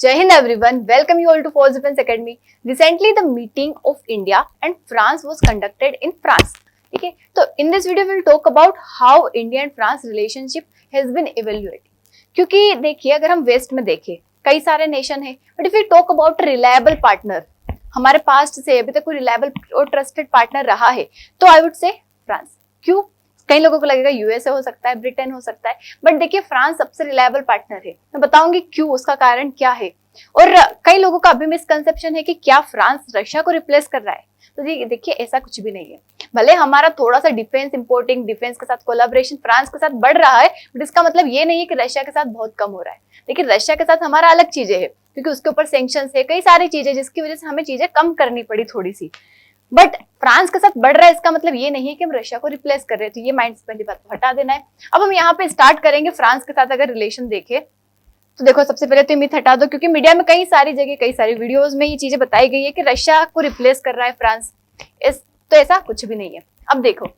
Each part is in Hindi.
Jai Hind everyone, welcome you all to Force Defense Academy. Recently the meeting of India and France was conducted in France. ठीक है, तो in this video we'll talk about how India and France relationship has been evaluated. क्योंकि देखिए अगर हम वेस्ट में देखें कई सारे नेशन है, but if we talk about reliable partner, हमारे पास्ट से अभी तक कोई रिलायबल और ट्रस्टेड पार्टनर रहा है तो आई वुड से फ्रांस. क्यों? कई लोगों को लगेगा यूएसए हो सकता है, ब्रिटेन हो सकता है, बट देखिए फ्रांस सबसे रिलायबल पार्टनर है. मैं बताऊंगी क्यों, उसका कारण क्या है. और कई लोगों का अभी मिसकंसेप्शन है कि क्या फ्रांस रशिया को रिप्लेस कर रहा है. तो देखिए ऐसा कुछ भी नहीं है. भले हमारा थोड़ा सा डिफेंस इंपोर्टिंग, डिफेंस के साथ कोलैबोरेशन फ्रांस के साथ बढ़ रहा है, बट इसका मतलब ये नहीं है कि रशिया के साथ बहुत कम हो रहा है. लेकिन रशिया के साथ हमारा अलग चीजें है, क्योंकि उसके ऊपर सैंक्शंस है, कई सारी चीजें जिसकी वजह से हमें चीजें कम करनी पड़ी थोड़ी सी. बट फ्रांस के साथ बढ़ रहा है, इसका मतलब ये नहीं है कि हम रशिया को रिप्लेस कर रहे हैं. तो ये माइंड से पहली बात तो हटा देना है. अब हम यहाँ पे स्टार्ट करेंगे फ्रांस के साथ अगर रिलेशन देखें तो देखो सबसे पहले तो मिथ हटा दो, क्योंकि मीडिया में कई सारी जगह कई सारी वीडियोस में ये चीजें बताई गई है कि रशिया को रिप्लेस कर रहा है फ्रांस. तो ऐसा कुछ भी नहीं है. अब देखो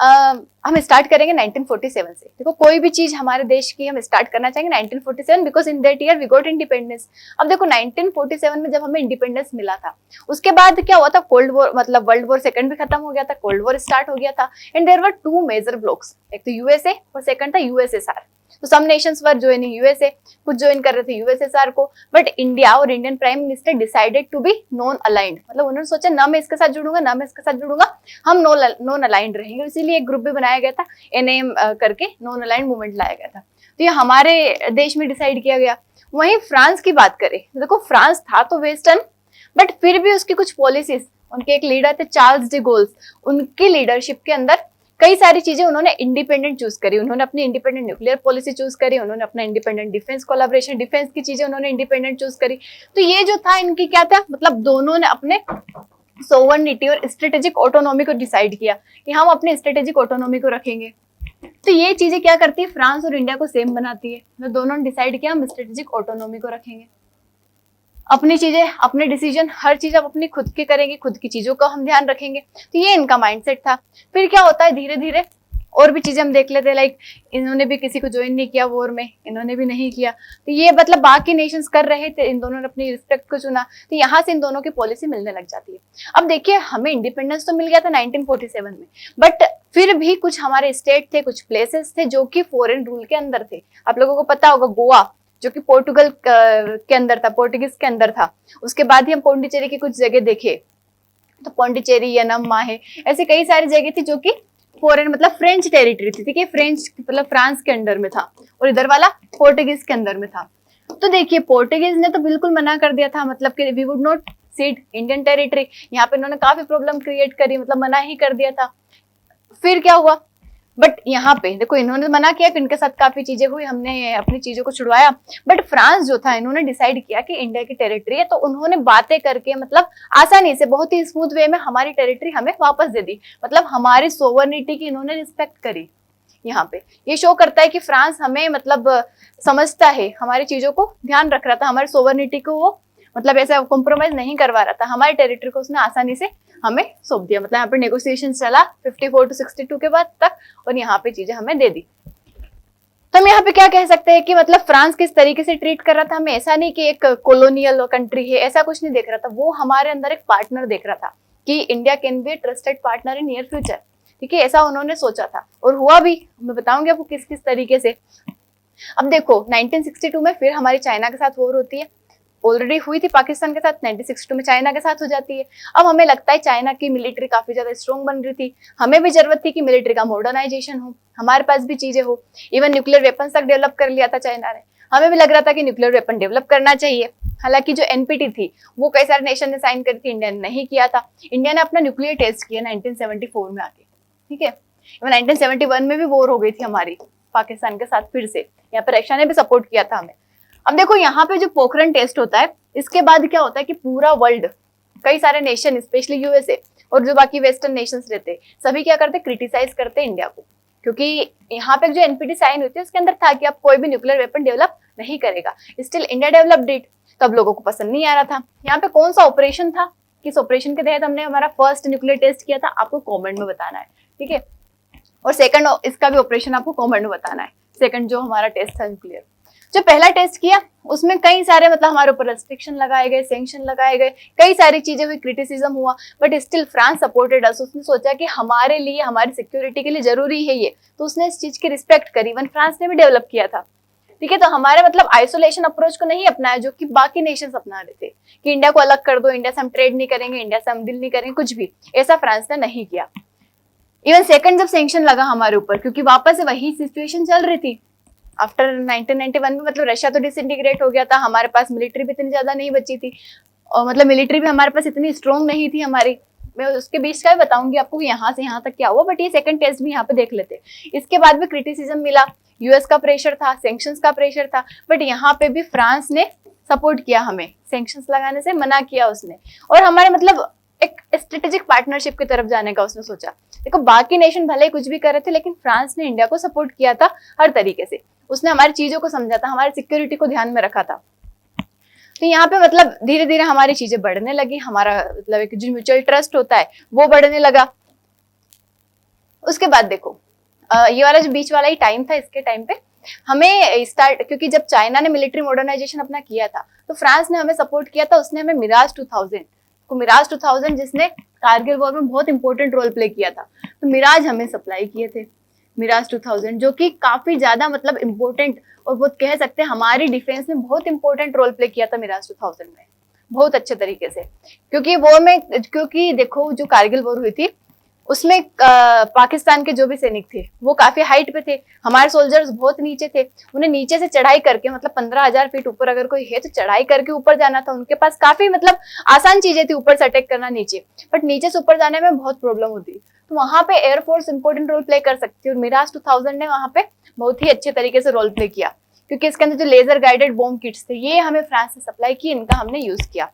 हम स्टार्ट करेंगे 1947 से. देखो कोई भी चीज हमारे देश की हम स्टार्ट करना चाहेंगे 1947, because in that year we got independence. अब देखो 1947 में जब हमें इंडिपेंडेंस मिला था, उसके बाद क्या हुआ था, कोल्ड वॉर, मतलब वर्ल्ड वॉर सेकंड भी खत्म हो गया था, कोल्ड वॉर स्टार्ट हो गया था. And there were two major blocs, एक तो यूएसए और सेकंड था यूएसएसआर. तो some nations were joining USA, कुछ ज्वाइन कर रहे थे यूएसएसआर को, बट इंडिया और Indian prime minister decided to be non aligned. मतलब उन्होंने सोचा ना मैं इसके साथ जुड़ूंगा ना मैं इसके साथ जुड़ूंगा, हम नॉन अलाइंड रहेंगे. इसीलिए एक ग्रुप भी बनाया गया था, एनएम करके नॉन अलाइंड मूवमेंट लाया गया था. तो ये हमारे देश में डिसाइड किया गया. वहीं फ्रांस की बात करें, देखो फ्रांस था तो वेस्टर्न, बट फिर भी उसकी कुछ पॉलिसीज, उनके एक लीडर थे चार्ल्स डी गोल्स, उनकी लीडरशिप के अंदर कई सारी चीजें उन्होंने इंडिपेंडेंट चूज करी. उन्होंने अपनी इंडिपेंडेंट न्यूक्लियर पॉलिसी चूज करी, उन्होंने अपना इंडिपेंडेंट डिफेंस कोलैबोरेशन, डिफेंस की चीजें उन्होंने इंडिपेंडेंट चूज करी. तो ये जो था इनकी क्या था, मतलब दोनों ने अपने सोवरेनिटी और स्ट्रेटेजिक ऑटोनॉमी को डिसाइड किया कि हम अपने स्ट्रेटेजिक ऑटोनॉमी को रखेंगे. तो ये चीजें क्या करती है, फ्रांस और इंडिया को सेम बनाती है. तो दोनों ने डिसाइड किया हम स्ट्रेटेजिक ऑटोनॉमी को रखेंगे, अपनी चीजें, अपने डिसीजन, हर चीज अब अपनी खुद की करेंगे, खुद की चीजों का हम ध्यान रखेंगे. तो ये इनका माइंडसेट था. फिर क्या होता है, धीरे धीरे और भी चीजें हम देख लेते हैं. लाइक इन्होंने भी किसी को ज्वाइन नहीं किया वॉर में, इन्होंने भी नहीं किया. तो ये मतलब बाकी नेशंस कर रहे थे, इन दोनों ने अपनी रिस्पेक्ट को चुना. तो यहाँ से इन दोनों की पॉलिसी मिलने लग जाती है. अब देखिए हमें इंडिपेंडेंस तो मिल गया था 1947 में, बट फिर भी कुछ हमारे स्टेट थे, कुछ प्लेसेस थे जो कि फॉरेन रूल के अंदर थे. आप लोगों को पता होगा गोवा जो कि पोर्टुगल के अंदर था, पोर्टुगीज के अंदर था. उसके बाद ही हम पौंडीचेरी की कुछ जगह देखे, तो पौंडीचेरी, यनम, माहे, ऐसे कई सारी जगह थी जो कि फॉरेन मतलब फ्रेंच टेरिटरी थी. ठीक है, फ्रेंच मतलब फ्रांस के अंडर में था, और इधर वाला पोर्टुगीज के अंदर में था. तो देखिए पोर्टुगीज ने तो बिल्कुल मना कर दिया था, मतलब कि we would not cede Indian territory. यहाँ पे इन्होंने काफी प्रॉब्लम क्रिएट करी, मतलब मना ही कर दिया था. फिर क्या हुआ, बट यहाँ पे देखो इन्होंने मना किया, फिर इनके साथ काफी चीजें हुई, हमने अपनी चीजों को छुड़वाया. बट फ्रांस जो था, इन्होंने डिसाइड किया कि इंडिया की टेरिटरी है, तो उन्होंने बातें करके मतलब आसानी से, बहुत ही स्मूथ वे में हमारी टेरिटरी हमें वापस दे दी. मतलब हमारी सोवरेनिटी की इन्होंने रिस्पेक्ट करी. यहाँ पे ये शो करता है कि फ्रांस हमें मतलब समझता है, हमारी चीजों को ध्यान रख रहा था, हमारी सोवरेनिटी को वो मतलब ऐसा कॉम्प्रोमाइज नहीं करवा रहा था. हमारी टेरिटरी को उसने आसानी से हमें सौंप दिया. मतलब यहाँ पे नेगोशिएशन चला 54 to 62 के बाद तक, और यहाँ पे चीजें हमें दे दी. तो हम यहाँ पे क्या कह सकते हैं कि मतलब फ्रांस किस तरीके से ट्रीट कर रहा था हमें, ऐसा नहीं कि एक कॉलोनियल कंट्री है, ऐसा कुछ नहीं देख रहा था. वो हमारे अंदर एक पार्टनर देख रहा था कि India can be A trusted partner in near future. ठीक है, ऐसा उन्होंने सोचा था और हुआ भी. मैं बताऊंगी आपको किस किस तरीके से. अब देखो 1962 में फिर हमारी चाइना के साथ वॉर होती है. ऑलरेडी हुई थी पाकिस्तान के साथ, 1962 में चाइना के साथ हो जाती है. अब हमें लगता है चाइना की मिलिट्री काफी ज्यादा स्ट्रॉन्ग बन रही थी, हमें भी जरूरत थी कि मिलिट्री का मॉडर्नाइजेशन हो, हमारे पास भी चीजें हो. इवन न्यूक्लियर वेपन तक डेवलप कर लिया था चाइना ने. हमें भी लग रहा था कि न्यूक्लियर वेपन डेवलप करना चाहिए. हालांकि जो एनपीटी थी वो कई सारे नेशन ने साइन करी थी, इंडिया ने नहीं किया था. इंडिया ने अपना न्यूक्लियर टेस्ट किया 1974 में आके. ठीक है, इवन 1971 में भी वॉर हो गई थी हमारी पाकिस्तान के साथ फिर से. यहाँ पर रशिया ने भी सपोर्ट किया था हमें. अब देखो यहाँ पे जो पोखरण टेस्ट होता है, इसके बाद क्या होता है कि पूरा वर्ल्ड, कई सारे नेशन, स्पेशली यूएसए और जो बाकी वेस्टर्न नेशंस रहते हैं, सभी क्या करते, क्रिटिसाइज करते इंडिया को. क्योंकि यहाँ पे जो एनपीटी साइन हुई थी उसके अंदर था कि अब कोई भी न्यूक्लियर वेपन डेवलप नहीं करेगा. Still India developed it. तब लोगों को पसंद नहीं आ रहा था. यहाँ पे कौन सा ऑपरेशन था, किस ऑपरेशन के तहत हमने हमारा फर्स्ट न्यूक्लियर टेस्ट किया था, आपको कॉमेंट में बताना है. ठीक है, और सेकंड इसका भी ऑपरेशन आपको कमेंट में बताना है, सेकंड जो हमारा टेस्ट था न्यूक्लियर. जो पहला टेस्ट किया उसमें कई सारे मतलब हमारे ऊपर रेस्ट्रिक्शन लगाए गए, सैंक्शन लगाए गए, कई सारी चीजें हुई, क्रिटिसिज्म हुआ, but still France supported us. उसने सोचा कि हमारे लिए, हमारी सिक्योरिटी के लिए जरूरी है ये, तो उसने इस चीज की रिस्पेक्ट करी। इवन फ्रांस ने भी डेवलप किया था, ठीक है। तो हमारे मतलब आइसोलेशन अप्रोच को नहीं अपनाया जो कि बाकी नेशंस अपना रहे थे कि इंडिया को अलग कर दो, इंडिया से हम ट्रेड नहीं करेंगे, इंडिया से हम डील नहीं करेंगे, कुछ भी ऐसा फ्रांस ने नहीं किया। इवन सेकंड जब सैंक्शन लगा हमारे ऊपर, क्योंकि वापस से वही सिचुएशन चल रही थी आफ्टर 1991 में, मतलब रशिया तो डिसइंटीग्रेट हो गया था, हमारे पास मिलिट्री भी इतनी ज्यादा नहीं बची थी, और मतलब मिलिट्री भी हमारे पास इतनी स्ट्रॉन्ग नहीं थी हमारी। मैं उसके बीच का भी बताऊंगी आपको यहाँ से यहाँ तक क्या हुआ, बट ये सेकंड टेस्ट भी यहाँ पे देख लेते। इसके बाद भी क्रिटिसिज्म मिला, यूएस का प्रेशर था, सैंक्शंस का प्रेशर था, बट यहाँ पे भी फ्रांस ने सपोर्ट किया, हमें सैंक्शंस लगाने से मना किया उसने, और हमारे मतलब एक स्ट्रेटेजिक पार्टनरशिप की तरफ जाने का उसने सोचा। देखो बाकी नेशन भले कुछ भी कर रहे थे, लेकिन फ्रांस ने इंडिया को सपोर्ट किया था हर तरीके से, उसने हमारी चीजों को समझा था, हमारी सिक्योरिटी को ध्यान में रखा था। तो यहाँ पे मतलब धीरे धीरे हमारी चीजें बढ़ने लगी, हमारा मतलब एक जो म्यूचुअल ट्रस्ट होता है वो बढ़ने लगा। उसके बाद देखो ये वाला जो बीच वाला ही टाइम था, इसके टाइम पे हमें स्टार्ट, क्योंकि जब चाइना ने मिलिट्री मॉडर्नाइजेशन अपना किया था तो फ्रांस ने हमें सपोर्ट किया था, उसने हमें मिराज 2000 जिसने कारगिल वॉर में बहुत इंपॉर्टेंट रोल प्ले किया था, तो मिराज हमें सप्लाई किए थे, मिराज 2000, जो कि काफी ज्यादा मतलब इंपॉर्टेंट, और वो कह सकते हैं हमारी डिफेंस में बहुत इंपॉर्टेंट रोल प्ले किया था मिराज 2000 में, बहुत अच्छे तरीके से। क्योंकि देखो जो कारगिल वॉर हुई थी उसमें पाकिस्तान के जो भी सैनिक थे वो काफी हाइट पे थे, हमारे सोल्जर्स बहुत नीचे थे, उन्हें नीचे से चढ़ाई करके, मतलब 15,000 फीट ऊपर अगर कोई है तो चढ़ाई करके ऊपर जाना था। उनके पास काफी मतलब आसान चीजें थी ऊपर से अटैक करना नीचे, बट नीचे से ऊपर जाने में बहुत प्रॉब्लम होती, तो वहां पे एयरफोर्स इंपॉर्टेंट रोल प्ले कर सकती है, और मिराज 2000 ने वहां पे बहुत ही अच्छे तरीके से रोल प्ले किया, क्योंकि इसके अंदर जो लेजर गाइडेड बॉम्ब किट्स थे ये हमें फ्रांस से सप्लाई की, इनका हमने यूज किया।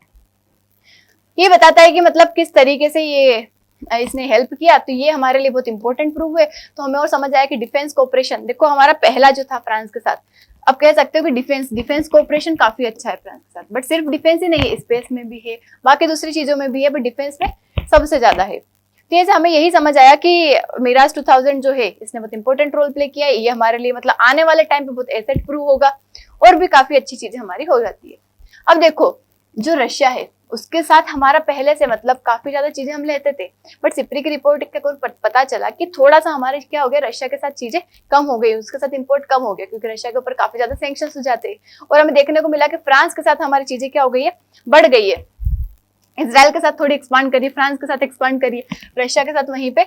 ये बताता है कि मतलब किस तरीके से ये इसने हेल्प किया, तो ये हमारे लिए बहुत इंपॉर्टेंट प्रूव है। तो हमें और समझ आया कि डिफेंस कोऑपरेशन, देखो हमारा पहला जो था फ्रांस के साथ, अब कह सकते हो कि डिफेंस कोऑपरेशन काफी अच्छा है फ्रांस के साथ, बट सिर्फ डिफेंस ही नहीं है, स्पेस में भी है, बाकी दूसरी चीजों में भी है, बट डिफेंस में सबसे ज्यादा है। तो ये हमें यही समझ आया कि मिराज 2000 जो है इसने बहुत इंपॉर्टेंट रोल प्ले किया है, ये हमारे लिए मतलब आने वाले टाइम पे बहुत एसेट प्रूव होगा, और भी काफी अच्छी चीजें हमारी हो जाती है। अब देखो जो रशिया है उसके साथ हमारा पहले से मतलब काफी ज्यादा चीजें हम लेते थे, बट सिप्री की रिपोर्ट के पता चला कि थोड़ा सा हमारे क्या हो गया, रशिया के साथ चीजें कम हो गई, उसके साथ इंपोर्ट कम हो गया, क्योंकि रशिया के ऊपर काफी ज्यादा सैंक्शंस हो जाते हैं। और हमें देखने को मिला कि फ्रांस के साथ हमारी चीजें क्या हो गई है, बढ़ गई है। इसराइल के साथ थोड़ी एक्सपांड करिए, फ्रांस के साथ एक्सपांड करिए, रशिया के साथ वहीं पे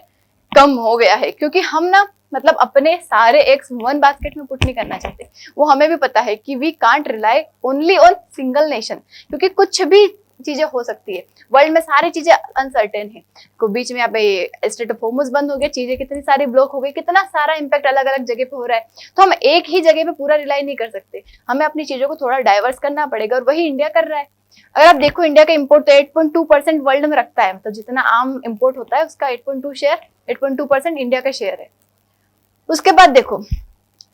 कम हो गया है, क्योंकि हम ना मतलब अपने सारे एग्स वन बास्केट में पुट नहीं करना चाहते। वो हमें भी पता है कि we can't rely only on single nation, क्योंकि कुछ भी चीजें हो सकती है, वर्ल्ड में सारी चीजें अनसर्टेन है। को बीच में यहाँ पे स्ट्रेट ऑफ होर्मुज बंद हो गया, चीजें कितनी सारी ब्लॉक हो गई, कितना सारा इंपैक्ट अलग अलग जगह पे हो रहा है, तो हम एक ही जगह पे पूरा रिलाई नहीं कर सकते, हमें अपनी चीजों को थोड़ा डाइवर्स करना पड़ेगा, और वही इंडिया कर रहा है। अगर आप देखो इंडिया का इंपोर्ट तो 8.2% वर्ल्ड में रखता है, तो जितना आम इंपोर्ट होता है उसका 8.2% इंडिया का शेयर है। उसके बाद देखो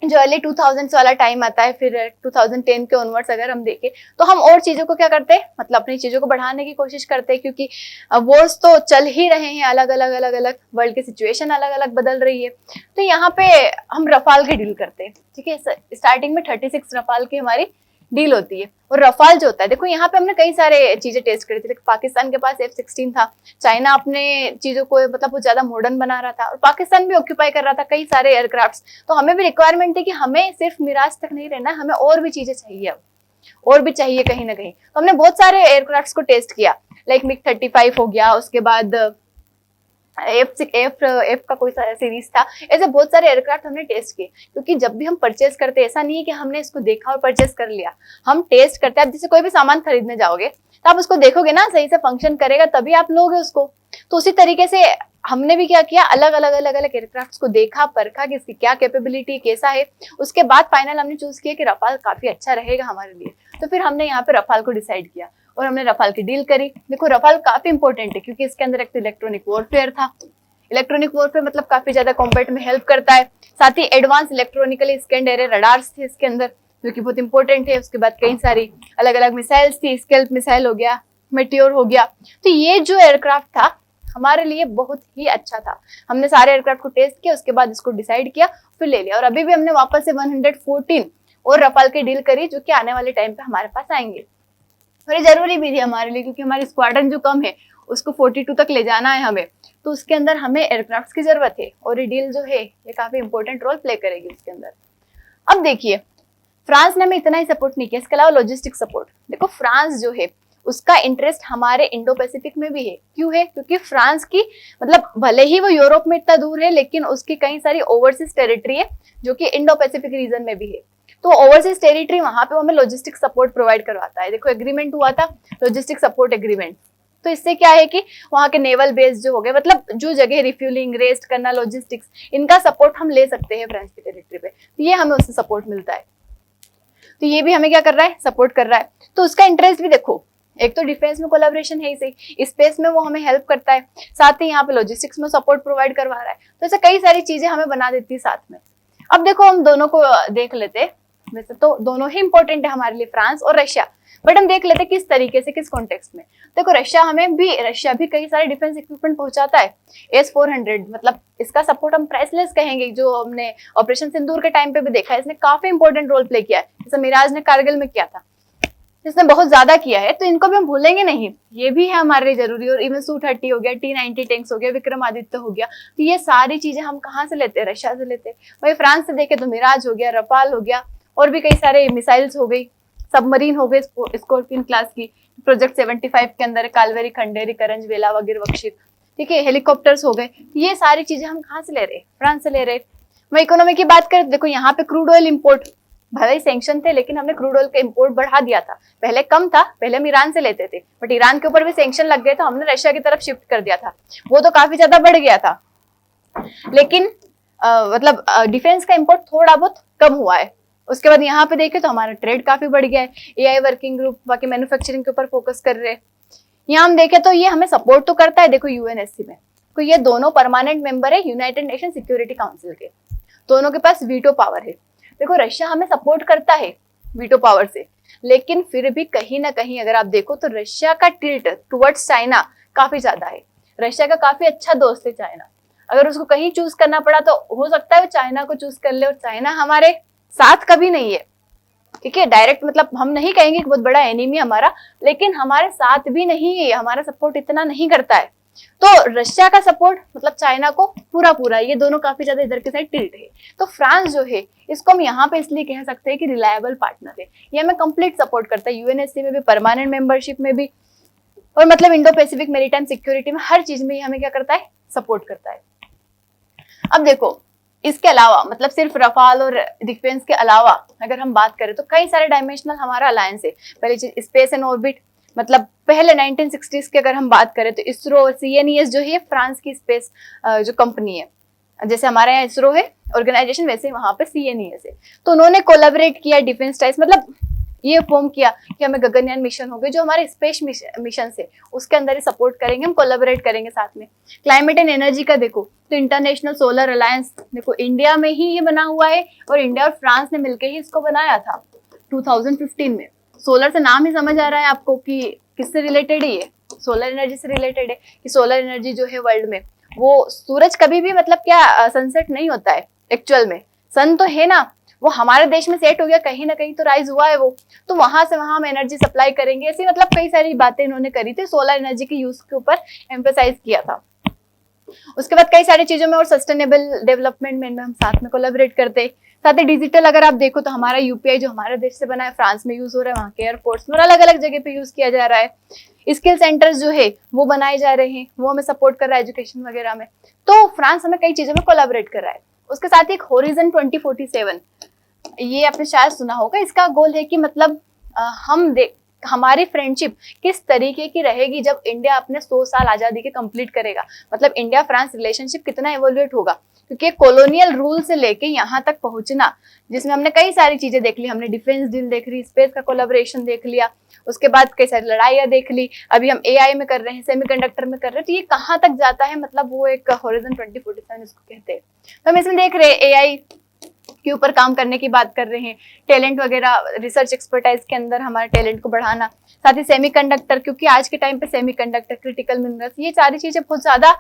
जो अर्ली 2000 वाला टाइम आता है, फिर 2010 के ऑनवर्ड्स अगर हम देखें तो हम और चीजों को क्या करते हैं, मतलब अपनी चीजों को बढ़ाने की कोशिश करते हैं, क्योंकि वॉर्स तो चल ही रहे हैं, अलग अलग वर्ल्ड की सिचुएशन अलग अलग बदल रही है। तो यहाँ पे हम रफाल की डील करते हैं, ठीक है। स्टार्टिंग में 36 रफाल की हमारी डील होती है, और रफाल जो होता है, देखो यहाँ पे हमने कई सारे चीजें टेस्ट करी थी। पाकिस्तान के पास F-16 था, चाइना अपने चीजों को मतलब बहुत ज्यादा मॉडर्न बना रहा था, और पाकिस्तान भी ऑक्यूपाई कर रहा था कई सारे एयरक्राफ्ट्स। तो हमें भी रिक्वायरमेंट थी कि हमें सिर्फ मिराज तक नहीं रहना, हमें और भी चीजें चाहिए, अब और भी चाहिए कहीं ना कहीं। तो हमने बहुत सारे एयरक्राफ्ट्स को टेस्ट किया, लाइक MiG-35 हो गया, उसके बाद एफ का कोई सीरीज था, ऐसे बहुत सारे एयरक्राफ्ट हमने टेस्ट किए। क्योंकि जब भी हम परचेज करते हैं, ऐसा नहीं है कि हमने इसको देखा और परचेज कर लिया, हम टेस्ट करते हैं। आप जैसे कोई भी सामान खरीदने जाओगे तो आप उसको देखोगे ना, सही से फंक्शन करेगा तभी आप लोगे उसको। तो उसी तरीके से हमने भी क्या किया, अलग अलग एयरक्राफ्ट्स को देखा, परखा कि इसकी क्या कैपेबिलिटी कैसा है। उसके बाद फाइनल हमने चूज किया कि रफाल काफी अच्छा रहेगा हमारे लिए, तो फिर हमने यहाँ पे रफाल को डिसाइड किया और हमने रफाल की डील करी। देखो रफाल काफी इंपॉर्टेंट है, क्योंकि इसके अंदर एक तो इलेक्ट्रॉनिक वॉरफेयर था, इलेक्ट्रॉनिक वॉरफेयर मतलब काफी ज्यादा कॉम्बैट में हेल्प करता है। साथ ही advance electronically scanned array radars थे इसके अंदर, जो कि बहुत इंपॉर्टेंट है। उसके बाद कई सारी अलग अलग मिसाइल्स थी, स्केल्प मिसाइल हो गया, मेटियोर हो गया। तो ये जो एयरक्राफ्ट था हमारे लिए बहुत ही अच्छा था। हमने सारे एयरक्राफ्ट को टेस्ट किया, उसके बाद इसको डिसाइड किया, फिर ले लिया। और अभी भी हमने वापस से 114 और रफाल की डील करी, जो कि आने वाले टाइम पे हमारे पास आएंगे। और ये जरूरी भी थी हमारे लिए, क्योंकि हमारी स्क्वाड्रन जो कम है उसको 42 तक ले जाना है हमें, तो उसके अंदर हमें एयरक्राफ्ट की जरूरत है, और ये डील जो है ये काफी इंपॉर्टेंट रोल प्ले करेगी उसके अंदर। अब देखिए, फ्रांस ने हमें इतना ही सपोर्ट नहीं किया, इसके अलावा लॉजिस्टिक सपोर्ट। देखो फ्रांस जो है उसका इंटरेस्ट हमारे इंडो पैसिफिक में भी है। क्यों है? क्योंकि फ्रांस की मतलब भले ही वो यूरोप में इतना दूर है, लेकिन उसकी कई सारी ओवरसीज टेरिटरी है जो कि इंडो पैसिफिक रीजन में भी है। तो ओवरसीज टेरिटरी वहां पे हमें लॉजिस्टिक सपोर्ट प्रोवाइड करवाता है। देखो एग्रीमेंट हुआ था, लॉजिस्टिक सपोर्ट एग्रीमेंट। तो इससे क्या है कि वहां के नेवल बेस जो हो गए, मतलब जो जगह रिफ्यूलिंग, रेस्ट करना, लॉजिस्टिक्स, इनका सपोर्ट हम ले सकते हैं फ्रांस की टेरिटरी पे, तो ये हमें उससे सपोर्ट मिलता है। तो ये भी हमें क्या कर रहा है? सपोर्ट कर रहा है। तो उसका इंटरेस्ट भी देखो, एक तो डिफेंस में कोलैबोरेशन है ही सही, स्पेस में वो हमें हेल्प करता है, साथ ही यहाँ पे लॉजिस्टिक्स में सपोर्ट प्रोवाइड करवा रहा है। तो ऐसे कई सारी चीजें हमें बना देती है साथ में। अब देखो हम दोनों को देख लेते हैं, वैसे तो दोनों ही इंपॉर्टेंट है हमारे लिए, फ्रांस और रशिया, बट हम देख लेते किस तरीके से, किस कॉन्टेक्स्ट में। देखो रशिया भी कई सारे डिफेंस इक्विपमेंट पहुंचाता है। S-400 मतलब इसका सपोर्ट हम प्राइसलेस कहेंगे, जो हमने ऑपरेशन सिंदूर के टाइम पे भी देखा है, इसने काफी इंपॉर्टेंट रोल प्ले किया है, जैसे मिराज ने कारगिल में किया था, इसने बहुत ज्यादा किया है, तो इनको भी हम भूलेंगे नहीं, ये भी है हमारे लिए जरूरी। और इवन Su-30 हो गया, T-90 टैंक्स हो गया, विक्रमादित्य हो गया, तो ये सारी चीजें हम कहाँ से लेते हैं? रशिया से लेते हैं। वही फ्रांस से देखे तो मिराज हो गया, रफाल हो गया, और भी कई सारे मिसाइल्स हो गई, सबमरीन हो गए स्कॉर्पियन क्लास की, प्रोजेक्ट 75 के अंदर कालवेरी, खंडेरी, करंज, वेला वगैरह वक्षित, ठीक है, हेलीकॉप्टर्स हो गए। ये सारी चीजें हम कहाँ से ले रहे हैं? फ्रांस से ले रहे हैं। मैं इकोनॉमी की बात करें, देखो यहाँ पे क्रूड ऑयल इंपोर्ट, भले ही सैंक्शन थे, लेकिन हमने क्रूड ऑयल का इंपोर्ट बढ़ा दिया था। पहले कम था, पहले हम ईरान से लेते थे, बट ईरान के ऊपर भी सैंक्शन लग गए तो हमने रशिया की तरफ शिफ्ट कर दिया था, वो तो काफी ज्यादा बढ़ गया था। लेकिन मतलब डिफेंस का इंपोर्ट थोड़ा बहुत कम हुआ है। उसके बाद यहाँ पे देखे तो हमारा ट्रेड काफी बढ़ गया है। AI वर्किंग ग्रुप बाकी मैन्युफैक्चरिंग के ऊपर फोकस कर रहे हैं। यहाँ हम देखे तो ये हमें सपोर्ट तो करता है, देखो UNSC में, तो ये दोनों परमानेंट मेंबर है यूनाइटेड नेशन सिक्योरिटी काउंसिल के, दोनों के पास वीटो पावर है। देखो रशिया हमें सपोर्ट करता है वीटो पावर से, लेकिन फिर भी कहीं ना कहीं अगर आप देखो तो रशिया का टिल्ट टुवर्ड्स चाइना काफी ज्यादा है। रशिया का काफी अच्छा दोस्त है चाइना, अगर उसको कहीं चूज करना पड़ा तो हो सकता है वो चाइना को चूज कर ले, और चाइना हमारे साथ कभी नहीं है, ठीक है, डायरेक्ट मतलब हम नहीं कहेंगे कि बहुत बड़ा एनिमी हमारा, लेकिन हमारे साथ भी नहीं है, हमारा सपोर्ट इतना नहीं करता है। तो रशिया का सपोर्ट मतलब चाइना को पूरा पूरा, ये दोनों काफी ज्यादा इधर के साइड टिल्ट है। तो फ्रांस जो है इसको हम यहाँ पे इसलिए कह सकते हैं कि रिलायबल पार्टनर है, ये हमें कंप्लीट सपोर्ट करता है, UNSC में भी, परमानेंट मेंबरशिप में भी, और मतलब इंडो पैसिफिक मैरीटाइम सिक्योरिटी में, हर चीज में ये हमें क्या करता है? सपोर्ट करता है। अब देखो इसके अलावा मतलब सिर्फ रफाल और डिफेंस के अलावा अगर हम बात करें तो कई सारे डायमेंशनल हमारा अलायंस है। पहली चीज स्पेस एंड ऑर्बिट, मतलब पहले 1960s की अगर हम बात करें तो इसरो और CNES जो है फ्रांस की स्पेस जो कंपनी है, जैसे हमारे यहाँ इसरो है ऑर्गेनाइजेशन, वैसे वहां पे CNES है। तो उन्होंने कोलैबोरेट किया डिफेंस टाइप्स, मतलब ये फॉर्म किया कि हमें गगनयान मिशन हो गए, जो हमारे स्पेस मिशन है उसके अंदर ही सपोर्ट करेंगे, हम कोलैबोरेट करेंगे साथ में। क्लाइमेट एंड एनर्जी का देखो तो इंटरनेशनल सोलर अलायंस, देखो इंडिया में ही ये बना हुआ है, और इंडिया और फ्रांस ने मिलकर ही इसको बनाया था 2015 में। सोलर से नाम ही समझ आ रहा है आपको कि किससे रिलेटेड है, ये सोलर एनर्जी से रिलेटेड है। कि सोलर एनर्जी जो है वर्ल्ड में, वो सूरज कभी भी मतलब क्या सनसेट नहीं होता है एक्चुअल में, सन तो है ना, वो हमारे देश में सेट हो गया, कहीं ना कहीं तो राइज हुआ है वो, तो वहां से वहां हम एनर्जी सप्लाई करेंगे, ऐसी मतलब कई सारी बातें इन्होंने करी थी, सोलर एनर्जी के यूज के ऊपर एम्फेसाइज किया था। उसके बाद कई सारी चीजों में और सस्टेनेबल डेवलपमेंट में हम साथ में कोलैबोरेट करते। साथ ही डिजिटल अगर आप देखो तो हमारा UPI जो हमारे देश से बना है, फ्रांस में यूज हो रहा है, वहाँ के एयरपोर्ट्स में अलग अलग जगह पे यूज किया जा रहा है। स्किल सेंटर्स जो है वो बनाए जा रहे हैं, वो हमें सपोर्ट कर रहा है एजुकेशन वगैरह में। तो फ्रांस हमें कई चीजों में कोलैबोरेट कर रहा है। उसके साथ ही एक होरिजन 2047, ये आपने शायद सुना होगा, इसका गोल है कि मतलब हमारी फ्रेंडशिप किस तरीके की रहेगी जब इंडिया अपने 100 साल आजादी के कंप्लीट करेगा, मतलब इंडिया फ्रांस रिलेशनशिप कितना इवोल्यूट होगा, क्योंकि कॉलोनियल रूल से लेके यहाँ तक पहुंचना, जिसमें हमने कई सारी चीजें देख ली, हमने डिफेंस डील देख ली, स्पेस का कोलैबोरेशन देख लिया, उसके बाद कई सारी लड़ाइयाँ देख ली, अभी हम AI में कर रहे हैं, सेमीकंडक्टर में कर रहे हैं, तो ये कहाँ तक जाता है, मतलब वो एक होरिजन 2047 इसको कहते हैं। तो हम इसमें देख रहे हैं AI के ऊपर काम करने की बात कर रहे हैं, टैलेंट वगैरह, रिसर्च एक्सपर्टाइज के अंदर हमारे टैलेंट को बढ़ाना, साथ ही सेमीकंडक्टर, क्योंकि आज के टाइम पे सेमीकंडक्टर, क्रिटिकल मिनरल्स, ये सारी चीजें बहुत ज्यादा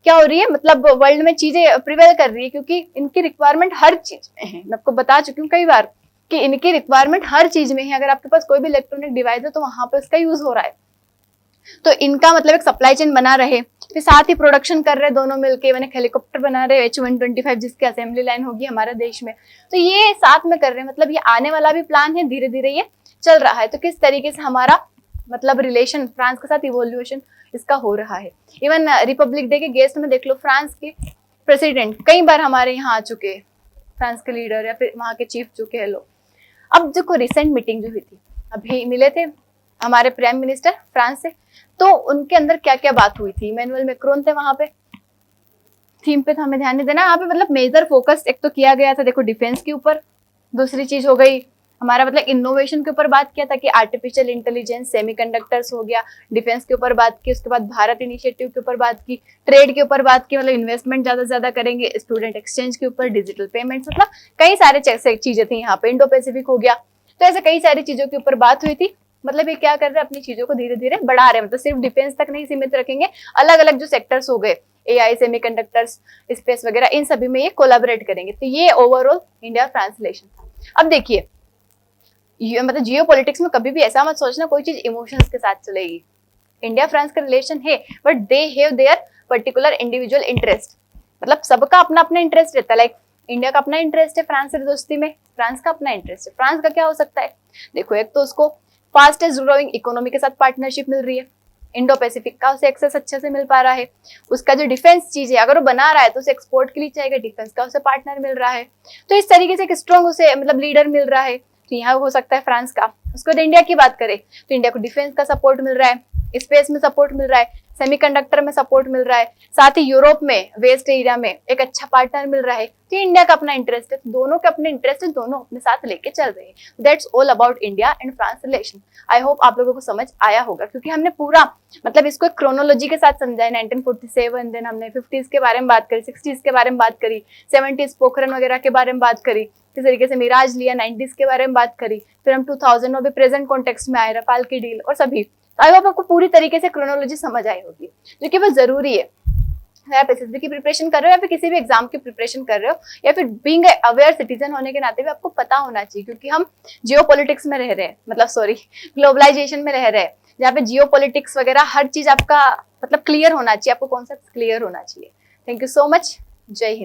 क्या हो रही है, मतलब वर्ल्ड में चीजें प्रिवेल कर रही है, क्योंकि इनकी रिक्वायरमेंट हर चीज में है। मैं आपको बता चुकी हूँ कई बार कि इनकी रिक्वायरमेंट हर चीज में है। अगर आपके पास कोई भी इलेक्ट्रॉनिक डिवाइस है तो वहां पे उसका यूज हो रहा है, तो इनका मतलब एक सप्लाई चेन बना रहे, फिर साथ ही प्रोडक्शन कर रहे दोनों मिलके, मैंने हेलीकॉप्टर बना रहे H125 जिसकी असेंबली लाइन होगी हमारे देश में, तो ये साथ में कर रहे हैं। मतलब ये आने वाला भी प्लान है, धीरे धीरे ये चल रहा है। तो किस तरीके से हमारा मतलब रिलेशन फ्रांस के साथ इवोल्यूशन इसका हो रहा है। इवन रिपब्लिक डे के गेस्ट में देख लो, फ्रांस के प्रेसिडेंट कई बार हमारे यहाँ आ चुके हैं, फ्रांस के लीडर या फिर वहाँ के चीफ जो के लोग। अब जो रिसेंट मीटिंग जो हुई थी, अभी मिले थे हमारे प्राइम मिनिस्टर फ्रांस से, तो उनके अंदर क्या क्या बात हुई थी। इमैनुअल मैक्रोन थे वहां पे, थीम पे तो हमें ध्यान नहीं देना यहाँ पे, मतलब मेजर फोकस एक तो किया गया था देखो डिफेंस के ऊपर, दूसरी चीज हो गई हमारा मतलब इनोवेशन के ऊपर बात किया था कि आर्टिफिशियल इंटेलिजेंस, सेमीकंडक्टर्स हो गया, डिफेंस के ऊपर बात की, उसके बाद भारत इनिशिएटिव के ऊपर बात की, ट्रेड के ऊपर बात की, मतलब इन्वेस्टमेंट ज्यादा से ज्यादा करेंगे, स्टूडेंट एक्सचेंज के ऊपर, डिजिटल पेमेंट्स, मतलब कई सारे चीजें थी यहाँ पे, इंडो पैसिफिक हो गया। तो ऐसे कई सारी चीजों के ऊपर बात हुई थी। मतलब ये क्या कर रहे हैं, अपनी चीजों को धीरे धीरे बढ़ा रहे हैं, मतलब सिर्फ डिफेंस तक नहीं सीमित रखेंगे, अलग अलग जो सेक्टर्स हो गए, एआई, सेमीकंडक्टर्स, स्पेस वगैरह, इन सभी में ये कोलैबोरेट करेंगे। तो ये ओवरऑल इंडिया फ्रांस रिलेशन था। अब देखिए मतलब जियो पॉलिटिक्स में कभी भी ऐसा मत सोचना कोई चीज इमोशंस के साथ चलेगी। इंडिया फ्रांस का रिलेशन है, but they have their particular individual interest, मतलब सबका अपना अपना इंटरेस्ट रहता है। लाइक इंडिया का अपना इंटरेस्ट है फ्रांस से दोस्ती में, फ्रांस का अपना इंटरेस्ट है। फ्रांस का क्या हो सकता है, देखो एक तो उसको फास्टेस्ट ग्रोइंग इकोनॉमी के साथ पार्टनरशिप मिल रही है, इंडो पैसिफिक का उसे एक्सेस अच्छे से मिल पा रहा है, उसका जो डिफेंस चीज है अगर वो बना रहा है तो उसे एक्सपोर्ट के लिए चाहिए, डिफेंस का उसे पार्टनर मिल रहा है, तो इस तरीके से एक स्ट्रॉन्ग उसे मतलब लीडर मिल रहा है। तो यहाँ हो सकता है फ्रांस का। उसके बाद इंडिया की बात करें तो इंडिया को डिफेंस का सपोर्ट मिल रहा है, स्पेस में सपोर्ट मिल रहा है, सेमीकंडक्टर में सपोर्ट मिल रहा है, साथ ही यूरोप में वेस्ट एरिया में एक अच्छा पार्टनर मिल रहा है। तो इंडिया का अपना इंटरेस्ट है, दोनों के अपने इंटरेस्ट है, दोनों अपने साथ लेके चल रहे हैं। That's all about India and France relation. I hope आप लोगों को समझ आया होगा, क्योंकि हमने पूरा मतलब इसको एक क्रोनोलॉजी के साथ समझा है। 1947, देन हमने 50s के बारे में बात करी, 60s के बारे में बात करी, 70s पोखरन वगैरह के बारे में बात करी, किस तरीके से मिराज लिया, 90s के बारे में बात करी, फिर हम 2000 में भी प्रेजेंट कॉन्टेक्स्ट में आए, रफाल की डील और सभी। आई होप आपको पूरी तरीके से क्रोनोलॉजी समझ आई होगी, जो कि बहुत जरूरी है। आप एसएसबी की प्रिपरेशन कर रहे हो या फिर किसी भी एग्जाम की प्रिपरेशन कर रहे हो, या फिर बीइंग अवेयर सिटीजन होने के नाते भी आपको पता होना चाहिए, क्योंकि हम जियो पॉलिटिक्स में रह रहे हैं, मतलब सॉरी ग्लोबलाइजेशन में रह रहे हैं, जहाँ पे जियो पॉलिटिक्स वगैरह हर चीज आपका मतलब क्लियर होना चाहिए, आपको कॉन्सेप्ट क्लियर होना चाहिए। थैंक यू सो मच, जय हिंद।